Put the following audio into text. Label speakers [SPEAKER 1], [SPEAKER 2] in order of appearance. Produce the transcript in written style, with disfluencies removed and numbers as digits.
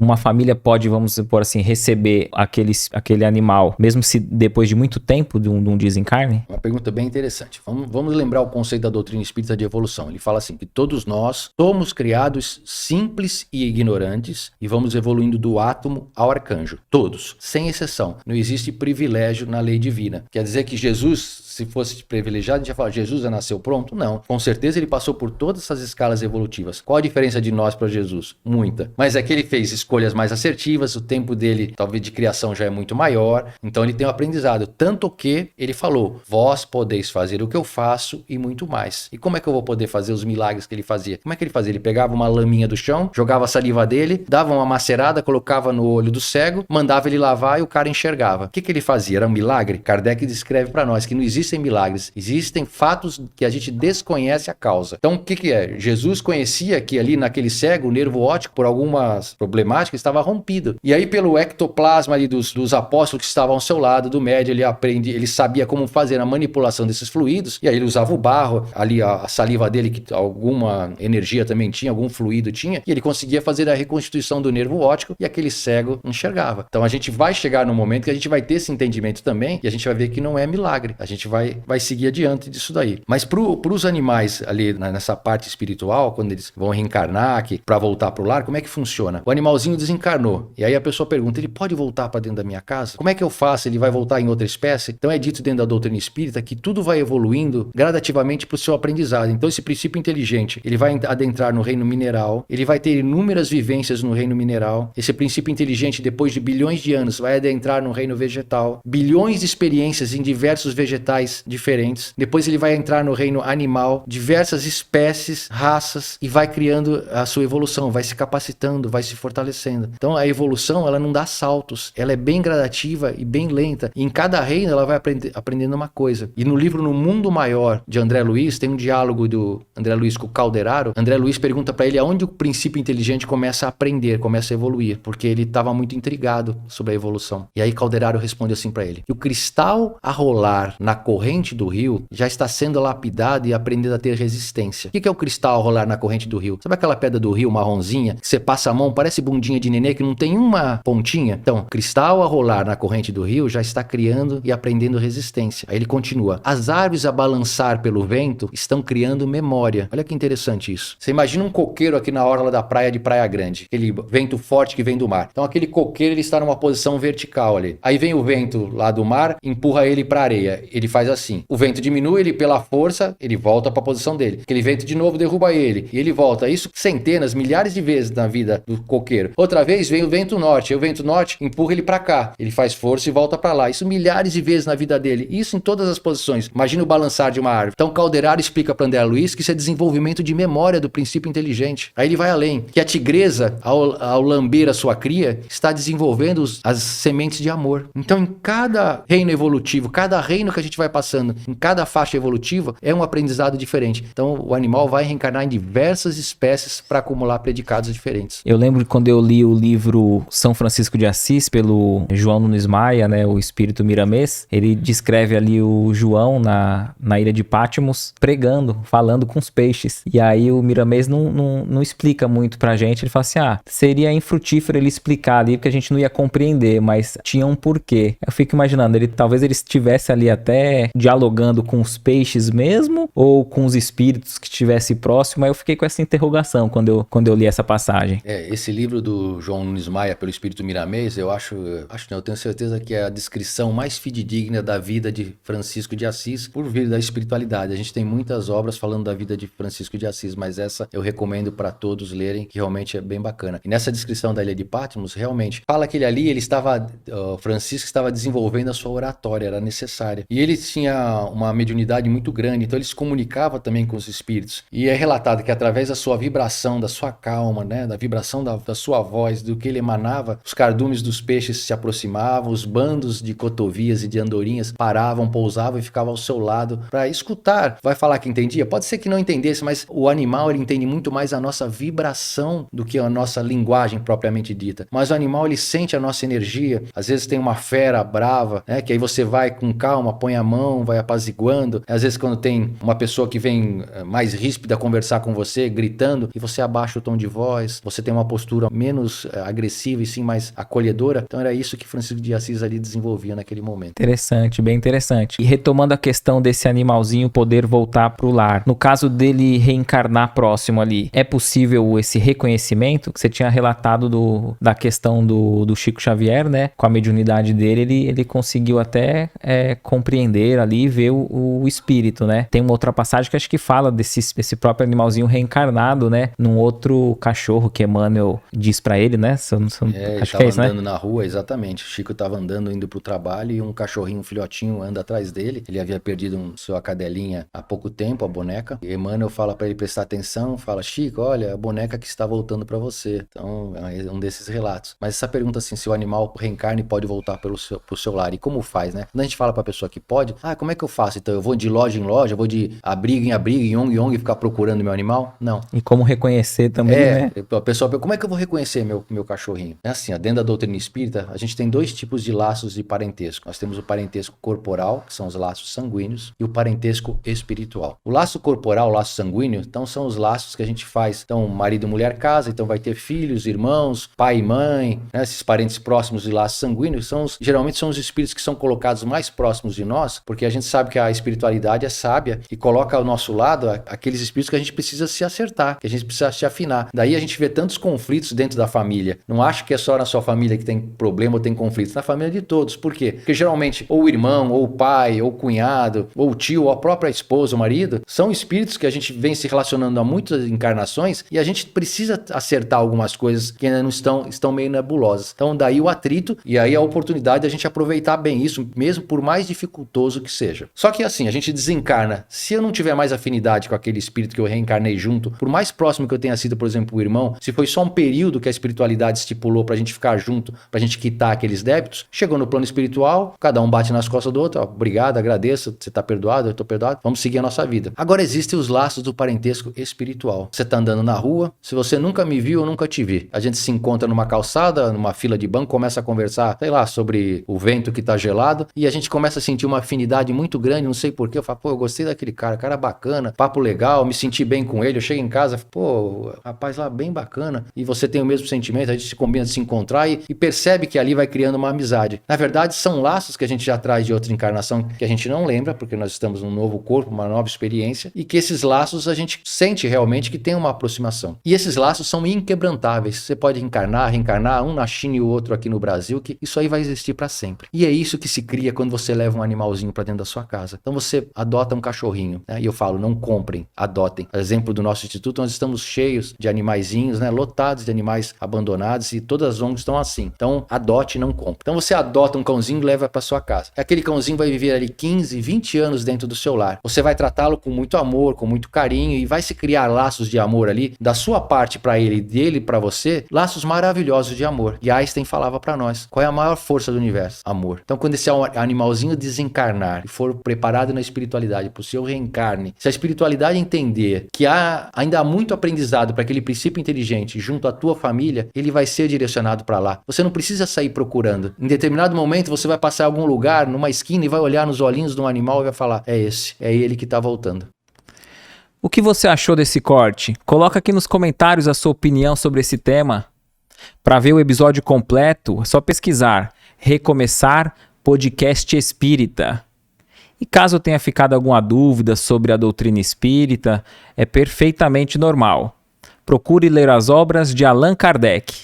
[SPEAKER 1] uma família pode, vamos supor assim, receber aquele animal, mesmo se depois de muito tempo de um desencarne?
[SPEAKER 2] Uma pergunta bem interessante. Vamos lembrar o conceito da doutrina espírita de evolução. Ele fala assim, que todos nós somos criados simples e ignorantes e vamos evoluindo do átomo ao arcanjo. Todos, sem exceção. Não existe privilégio na lei divina. Quer dizer que Jesus, se fosse privilegiado, a gente ia falar, Jesus já nasceu pronto? Não. Com certeza ele passou por todas essas escalas evolutivas. Qual a diferença de nós para Jesus? Muita. Mas é que ele fez escolhas mais assertivas, o tempo dele, talvez de criação, já é muito maior. Então ele tem um aprendizado. Tanto que ele falou, vós podeis fazer o que eu faço e muito mais. E como é que eu vou poder fazer os milagres que ele fazia? Como é que ele fazia? Ele pegava uma laminha do chão, jogava a saliva dele, dava uma macerada, colocava no olho do cego, mandava ele lavar e o cara enxergava. O que ele fazia? Era um milagre? Kardec descreve para nós que não existem milagres, existem fatos que a gente desconhece a causa. Então o que é? Jesus conhecia que ali naquele cego, o nervo óptico, por algumas problemáticas, estava rompido. E aí pelo ectoplasma ali dos apóstolos que estavam ao seu lado, do médium, ele sabia como fazer a manipulação desses fluidos, e aí ele usava o barro, ali a saliva dele, que alguma energia também tinha, algum fluido tinha, e ele conseguia fazer a reconstituição do nervo óptico, e aquele cego enxergava. Então a gente vai chegar no momento que a gente vai ter esse entendimento também, e a gente vai ver que não é milagre. A gente vai seguir adiante disso daí. Mas pros animais ali nessa parte espiritual, quando eles vão reencarnar, para voltar pro lar, como é que funciona? O animalzinho desencarnou, e aí a pessoa pergunta, ele pode voltar para dentro da minha casa? Como é que eu faço? Ele vai voltar em outra espécie? Então é dito dentro da doutrina espírita que tudo vai evoluindo gradativamente para o seu aprendizado. Então esse princípio inteligente, ele vai adentrar no reino mineral, ele vai ter inúmeras vivências no reino mineral. Esse princípio inteligente, depois de bilhões de anos, vai adentrar no reino vegetal, bilhões de experiências em diversos vegetais diferentes. Depois ele vai entrar no reino animal, diversas espécies, raças, e vai criando a sua evolução, vai se capacitando, vai se fortalecendo. Então a evolução, ela não dá saltos, ela é bem gradativa e bem lenta. E em cada reino ela vai aprendendo uma coisa. E no livro No Mundo Maior, de André Luiz, tem um diálogo do André Luiz com o Calderaro. André Luiz pergunta para ele aonde o princípio inteligente começa a aprender, começa a evoluir, porque ele estava muito intrigado sobre a evolução. E aí Calderaro responde assim para ele, que o cristal a rolar na corrente do rio já está sendo lapidado e aprendendo a ter resistência. O que é o cristal a rolar na corrente do rio? Sabe aquela pedra do rio marronzinha, que você passa a mão, parece bundinha de nenê, que não tem uma pontinha? Então, cristal a rolar na corrente do rio já está criando e aprendendo resistência. Aí ele continua, as árvores a balançar pelo vento estão criando memória. Olha que interessante isso. Você imagina um coqueiro aqui na orla da praia de Praia Grande, aquele vento forte que vem do mar. Então aquele coqueiro, ele está numa posição vertical ali. Aí vem o vento lá do mar, empurra ele para a areia. Ele faz assim. O vento diminui, ele pela força, ele volta para a posição dele. Aquele vento de novo derruba ele e ele volta. Isso centenas, milhares de vezes na vida do coqueiro. Outra vez vem o vento norte. Aí o vento norte empurra ele para cá. Ele faz força e volta para lá. Isso milhares de vezes na vida dele. Isso em todas as posições. Imagina o balançar de uma árvore. Então Calderaro explica para André Luiz que isso é desenvolvimento de memória do princípio inteligente. Aí ele vai além. Que a tigresa, ao lamber a sua cria, está desenvolvendo as sementes de amor. Então em cada reino evolutivo, cada reino que a gente vai passando, em cada faixa evolutiva, é um aprendizado diferente. Então o animal vai reencarnar em diversas espécies para acumular predicados diferentes.
[SPEAKER 1] Eu lembro quando eu li o livro São Francisco de Assis, pelo João Nunes Maia, né, o espírito miramês, ele descreve ali o João na ilha de Patmos, pregando, falando com os peixes. E aí o miramês não explica muito pra gente. Ele fala assim, seria infrutífero ele explicar ali, porque a gente não ia compreender, mas tinha um porquê. Eu fico imaginando, talvez ele estivesse ali até dialogando com os peixes mesmo, ou com os espíritos que estivesse próximo. Aí eu fiquei com essa interrogação quando eu li essa passagem.
[SPEAKER 2] Esse livro do João Nunes Maia, pelo espírito miramês, eu tenho certeza que é a descrição mais fidedigna da vida de Francisco de Assis, por vir da espiritualidade. A gente tem muitas obras falando da vida de Francisco de Assis, mas essa eu recomendo para todos lerem, que realmente é bem bacana. E nessa descrição da ilha de Patmos, realmente, fala que Francisco estava desenvolvendo a sua oratória, era necessária. E ele tinha uma mediunidade muito grande, então ele se comunicava também com os espíritos. E é relatado que através da sua vibração, da sua calma, né, da vibração da sua voz, do que ele emanava, os cardumes dos peixes se aproximavam, os bandos de cotovias e de andorinhas paravam, pousavam e ficavam ao seu lado para escutar. Vai falar que entendia? Pode ser que não entendesse, mas o animal, ele entende muito mais a nossa vibração do que a nossa linguagem propriamente dita. Mas o animal, ele sente a nossa energia. Às vezes tem uma fera brava, né, que aí você vai com calma, põe a mão, vai apaziguando. Às vezes quando tem uma pessoa que vem mais ríspida conversar com você, gritando, e você abaixa o tom de voz, você tem uma postura menos agressiva e sim mais acolhedora. Então era isso que Francisco de Assis ali desenvolvia naquele momento.
[SPEAKER 1] Interessante, bem interessante. E retomando a questão desse animalzinho poder voltar pro lar, no caso dele reencarnar próximo ali, é possível esse reconhecimento que você tinha relatado da questão do Chico Xavier, né? Com a mediunidade dele, ele conseguiu até compreender ali e ver o espírito, né? Tem uma outra passagem que acho que fala desse próprio animalzinho reencarnado, né? Num outro cachorro que Emmanuel diz pra ele, né?
[SPEAKER 2] Acho que é isso, andando na rua, exatamente. O Chico estava andando, indo pro trabalho e um cachorrinho, um filhotinho, anda atrás dele. Ele havia perdido sua cadelinha há pouco tempo, a boneca. E Emmanuel fala para ele prestar atenção, fala: Chico, olha, a boneca que está voltando para você. Então, é um desses relatos. Mas essa pergunta assim, se o animal reencarna e pode voltar pro seu lar, e como faz, né? Quando a gente fala pra pessoa que pode, como é que eu faço? Então, eu vou de loja em loja, eu vou de abrigo em abrigo, em ONG em ONG, ficar procurando meu animal? Não.
[SPEAKER 1] E como reconhecer também, né?
[SPEAKER 2] A pessoa, como é que eu vou reconhecer meu cachorrinho? É assim, dentro da doutrina espírita, a gente tem dois tipos de laços de parentesco. Nós temos o parentesco corporal, que são os laços sanguíneos, e o parentesco espiritual. O laço corporal, o laço sanguíneo, então são os laços que a gente faz. Então, marido, mulher, casa, então vai ter filhos, irmãos, pai e mãe, né? Esses parentes próximos de laços sanguíneos geralmente são os espíritos que são colocados mais próximos de nós, porque a gente sabe que a espiritualidade é sábia e coloca ao nosso lado aqueles espíritos que a gente precisa se acertar, que a gente precisa se afinar. Daí a gente vê tantos conflitos dentro da família. Não acho que é só na sua família que tem problema ou tem conflitos, na família de todos. Por quê? Porque geralmente ou o irmão, ou o pai, ou o cunhado, ou o tio, ou a própria esposa, o marido, são espíritos que a gente vem se relacionando há muitas encarnações e a gente precisa acertar algumas coisas que ainda não estão meio nebulosas. Então daí o atrito e aí a oportunidade de a gente aproveitar bem isso, mesmo por mais dificultoso que seja. Só que assim, a gente desencarna. Se eu não tiver mais afinidade com aquele espírito que eu reencarnei junto, por mais próximo que eu tenha sido, por exemplo, o irmão, se foi só um período que a espiritualidade estipulou pra gente ficar junto, pra gente quitar aqueles débitos, chegou no plano espiritual, cada um bate nas costas do outro, obrigado, agradeço, você tá perdoado, eu tô perdoado, vamos seguir a nossa vida. Agora existem os laços do parentesco espiritual. Você tá andando na rua, se você nunca me viu, eu nunca te vi. A gente se encontra numa calçada, numa fila de banco, começa a conversar, sei lá, sobre o vento que tá gelado, e a gente começa a sentir uma afinidade muito grande, não sei porquê, eu falo, eu gostei daquele cara bacana, papo legal, me senti bem com ele, eu chego em casa, rapaz lá bem bacana, e você tem o mesmo sentimento, a gente se combina de se encontrar e percebe que ali vai criando uma amizade. Na verdade, são laços que a gente já traz de outra encarnação, que a gente não lembra, porque nós estamos num novo corpo, uma nova experiência, e que esses laços a gente sente realmente que tem uma aproximação. E esses laços são inquebrantáveis. Você pode reencarnar, um na China e o outro aqui no Brasil, que isso aí vai existir para sempre. E é isso que se cria quando você leva um animalzinho para dentro da sua casa. Então você adota um cachorrinho, né? E eu falo, não comprem, adotem. Exemplo do nosso instituto, nós estamos cheios de animaizinhos, né? Lotados de animais abandonados e todas as ONGs estão assim. Então adote, não compre. Então você adota um cãozinho e leva para sua casa. Aquele cãozinho vai viver ali 15, 20 anos dentro do seu lar. Você vai tratá-lo com muito amor, com muito carinho e vai se criar laços de amor ali, da sua parte para ele e dele para você, laços maravilhosos de amor. E Einstein falava para nós, qual é a maior força do universo? Amor. Então quando esse animalzinho desencarnar e for preparado na espiritualidade para o seu reencarne, se a espiritualidade entender que ainda há muito aprendizado para aquele princípio inteligente junto à tua família, ele vai ser direcionado para lá. Você não precisa sair procurando. Em determinado momento você vai passar em algum lugar, numa esquina e vai olhar nos olhinhos de um animal e vai falar, é ele que está voltando.
[SPEAKER 1] O que você achou desse corte? Coloca aqui nos comentários a sua opinião sobre esse tema. Para ver o episódio completo, é só pesquisar Recomeçar Podcast Espírita. E caso tenha ficado alguma dúvida sobre a doutrina espírita, é perfeitamente normal. Procure ler as obras de Allan Kardec.